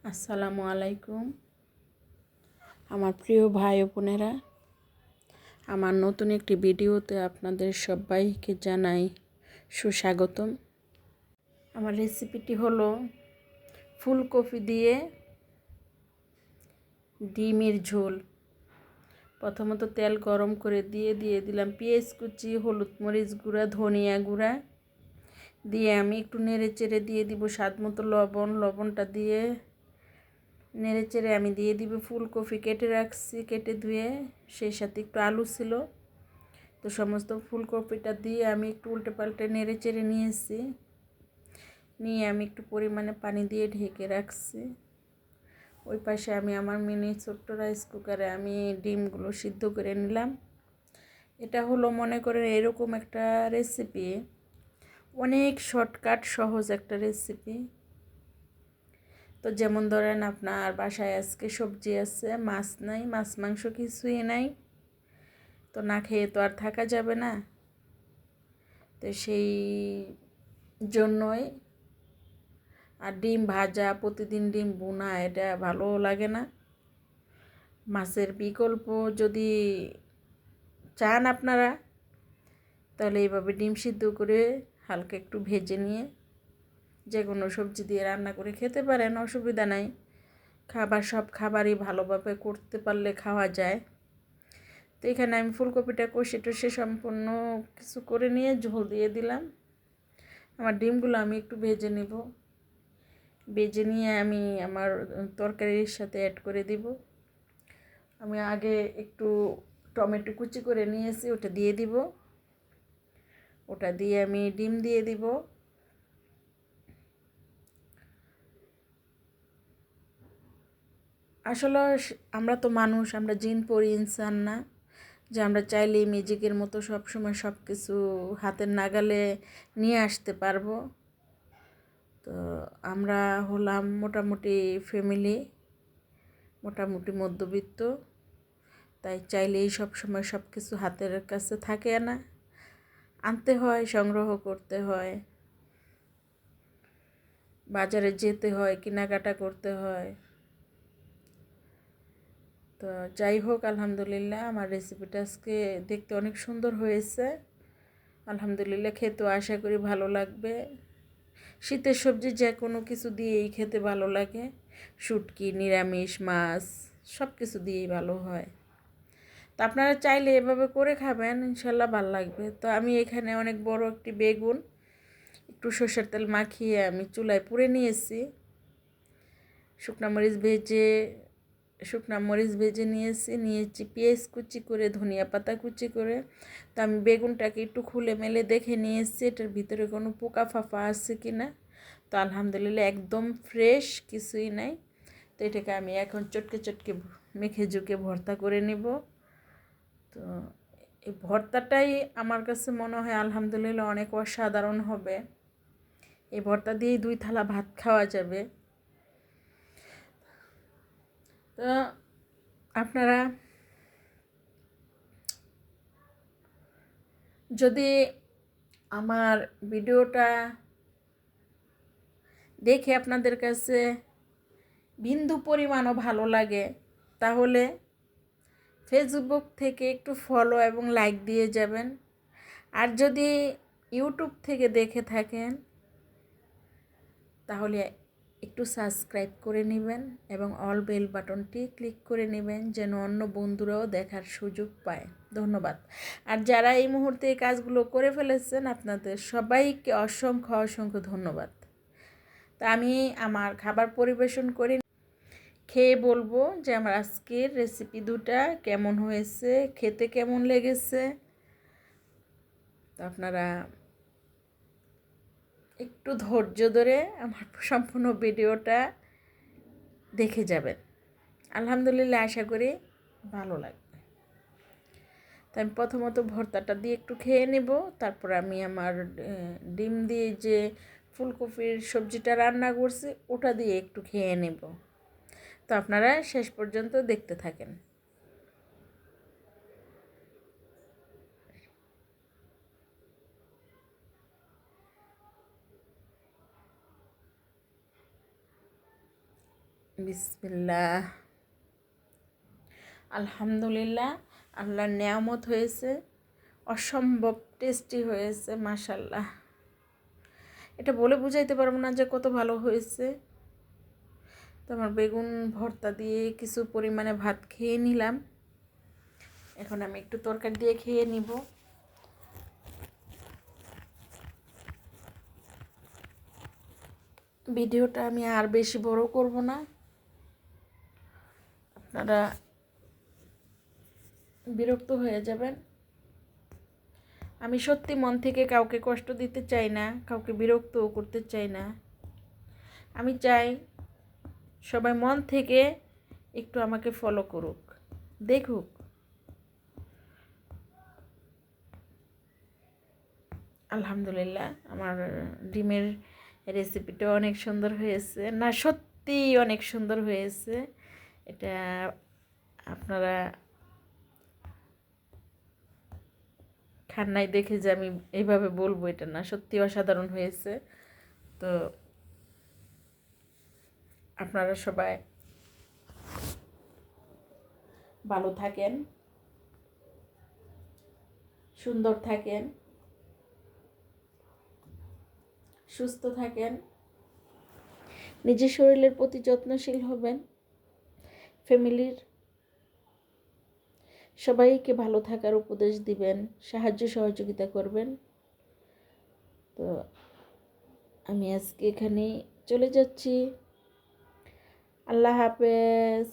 আসসালামু আলাইকুম আমার প্রিয় ভাই ও বোনেরা, আমার নতুন একটি ভিডিওতে আপনাদের সবাইকে জানাই সুস্বাগতম। আমার রেসিপিটি হলো ফুলকপি দিয়ে ডিমের ঝোল। প্রথমত তেল গরম করে দিয়ে দিলাম পেঁয়াজ কুচি, হলুদ মরিচ গুঁড়া, ধনিয়া গুঁড়া দিয়ে আমি একটু নেড়ে চেড়ে দিয়ে দিব স্বাদ মতো লবণটা দিয়ে নেড়ে চেড়ে আমি দিয়ে দিব ফুলকপি কেটে রাখছি, কেটে ধুয়ে, সেই সাথে একটু আলু ছিল। তো সমস্ত ফুলকপিটা দিয়ে আমি একটু উল্টে পাল্টে নেড়ে চেড়ে নিয়ে আমি একটু পরিমাণে পানি দিয়ে ঢেকে রাখছি। ওই পাশে আমি আমার মিনি ছোট্ট রাইস কুকারে আমি ডিমগুলো সিদ্ধ করে নিলাম। এটা হলো মনে করেন এরকম একটা রেসিপি, অনেক শর্টকাট সহজ একটা রেসিপি। তো যেমন ধরেন আপনার বাসায় আজকে সবজি আছে, মাছ নাই, মাছ মাংস কিছুই নাই, তো না খেয়ে তো আর থাকা যাবে না। তো সেই জন্যই, আর ডিম ভাজা, প্রতিদিন ডিম বোনা এটা ভালো লাগে না। মাছের বিকল্প যদি চান আপনারা, তাহলে এইভাবে ডিম সিদ্ধ করে হালকা একটু ভেজে নিয়ে যে কোনো সবজি দিয়ে রান্না করে খেতে পারেন, অসুবিধা নাই। সব খাবারই ভালোভাবে করতে পারলে খাওয়া যায়। তো এখানে আমি ফুলকপিটা কষে টষে সম্পূর্ণ কিছু করে নিয়ে ঝোল দিয়ে দিলাম। আমার ডিমগুলো আমি একটু ভেজে নিব, ভেজে নিয়ে আমি আমার তরকারির সাথে অ্যাড করে দিব। আমি আগে একটু টমেটো কুচি করে নিয়েছি, ওটা দিয়ে দিব। ওটা দিয়ে আমি ডিম দিয়ে দিব। আসলে আমরা তো মানুষ, আমরা জিন পড়ি, ইনসান না যে আমরা চাইলেই ম্যাজিকের মতো সবসময় সব কিছু হাতের নাগালে নিয়ে আসতে পারবো। তো আমরা হলাম মোটামুটি ফ্যামিলি, মোটামুটি মধ্যবিত্ত, তাই চাইলেই সবসময় সব কিছু হাতের কাছে থাকে না, আনতে হয়, সংগ্রহ করতে হয়, বাজারে যেতে হয়, কেনাকাটা করতে হয়। তো যাই হোক, আলহামদুলিল্লাহ আমার রেসিপিটা আজকে দেখতে অনেক সুন্দর হয়েছে। আলহামদুলিল্লাহ, খেতেও আশা করি ভালো লাগবে। শীতের সবজি যে কোনো কিছু দিয়েই খেতে ভালো লাগে, শুটকি, নিরামিষ, মাছ সব কিছু দিয়েই ভালো হয়। তো আপনারা চাইলে এভাবে করে খাবেন, ইনশাল্লাহ ভালো লাগবে। তো আমি এখানে অনেক বড় একটি বেগুন একটু সরষের তেল মাখিয়ে আমি চুলায় পুড়ে নিয়েছি। শুকনা মরিচ ভেজে নিয়েছি পেঁয়াজ কুচি করে, ধনিয়া পাতা কুচি করে। তো আমি বেগুনটাকে একটু খুলে মেলে দেখে নিয়েছি এটার ভিতরে কোনো পোকা ফাঁপা আছে কি না। তো আলহামদুলিল্লাহ একদম ফ্রেশ, কিছুই নাই। তো এটাকে আমি এখন চটকে চটকে মেখে ঝুঁকে ভর্তা করে নেব। তো এই ভর্তাটাই আমার কাছে মনে হয় আলহামদুলিল্লাহ অনেক অসাধারণ হবে। এই ভর্তা দিয়েই 2 থালা ভাত খাওয়া যাবে। তো আপনারা যদি আমার ভিডিওটা দেখে আপনাদের কাছে বিন্দু পরিমাণও ভালো লাগে, তাহলে ফেসবুক থেকে একটু ফলো এবং লাইক দিয়ে যাবেন। আর যদি ইউটিউব থেকে দেখে থাকেন, তাহলে একটু সাবস্ক্রাইব করে নেবেন এবং অল বেল বাটনটি ক্লিক করে নেবেন, যেন অন্য বন্ধুরাও দেখার সুযোগ পায়। ধন্যবাদ। আর যারা এই মুহূর্তে এই কাজগুলো করে ফেলেছেন, আপনাদের সবাইকে অসংখ্য অসংখ্য ধন্যবাদ। তা আমি আমার খাবার পরিবেশন করে খেয়ে বলবো যে আমার আজকের রেসিপি দুটা কেমন হয়েছে, খেতে কেমন লেগেছে। তো আপনারা একটু ধৈর্য ধরে আমার সম্পূর্ণ ভিডিওটা দেখে যাবেন। আলহামদুলিল্লাহ, আশা করি ভালো লাগবে। তো আমি প্রথমত ভর্তাটা দিয়ে একটু খেয়ে নেব, তারপর আমি আমার ডিম দিয়ে যে ফুলকপির সবজিটা রান্না করছি ওটা দিয়ে একটু খেয়ে নেব। তো আপনারা শেষ পর্যন্ত দেখতে থাকেন। বিসমিল্লাহ। আলহামদুলিল্লাহ, আল্লাহর নেয়ামত হয়েছে, অসম্ভব টেস্টি হয়েছে মাশাল্লাহ। এটা বলে বুঝাইতে পারবো না যে কত ভালো হয়েছে। তো আমার বেগুন ভর্তা দিয়ে কিছু পরিমাণে ভাত খেয়ে নিলাম। এখন আমি একটু তরকারি দিয়ে খেয়ে নিব। ভিডিওটা আমি আর বেশি বড় করব না, আপনারা বিরক্ত হয়ে যাবেন। আমি সত্যি মন থেকে কাউকে কষ্ট দিতে চাই না, কাউকে বিরক্তও করতে চাই না। আমি চাই সবাই মন থেকে একটু আমাকে ফলো করুক, দেখুক। আলহামদুলিল্লাহ, আমার ডিমের রেসিপিটা অনেক সুন্দর হয়েছে, না সত্যি অনেক সুন্দর হয়েছে। এটা আপনারা খান নাই দেখে যে আমি এইভাবে বলবো এটা না, সত্যি অসাধারণ হয়েছে। তো আপনারা সবাই ভালো থাকেন, সুন্দর থাকেন, সুস্থ থাকেন, নিজের শরীরের প্রতি যত্নশীল হবেন, ফ্যামিলির সবাইকে ভালো থাকার উপদেশ দিবেন, সাহায্য সহযোগিতা করবেন। তো আমি আজকে এখানে চলে যাচ্ছি। আল্লাহ হাফেজ।